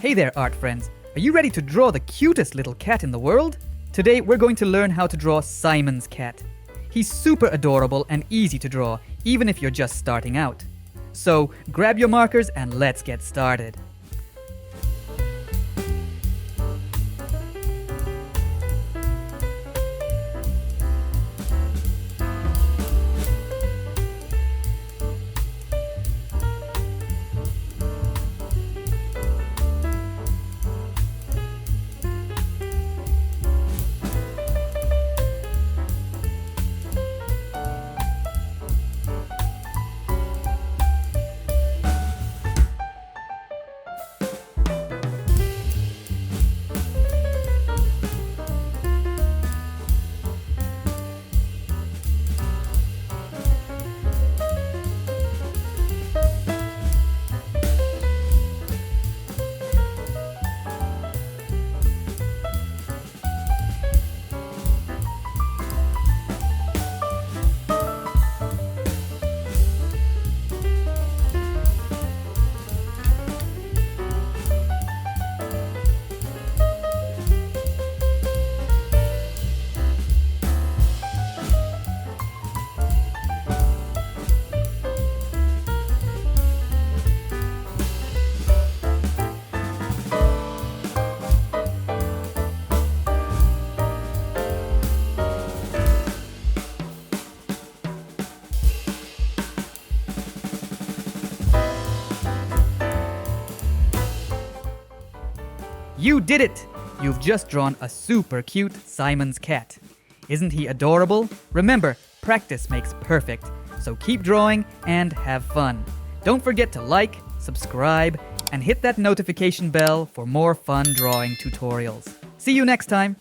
Hey there, art friends. Are you ready to draw the cutest little cat in the world? Today, we're going to learn how to draw Simon's cat. He's super adorable and easy to draw, even if you're just starting out. So, grab your markers and let's get started. You did it! You've just drawn a super cute Simon's cat. Isn't he adorable? Remember, practice makes perfect, so keep drawing and have fun. Don't forget to like, subscribe, and hit that notification bell for more fun drawing tutorials. See you next time!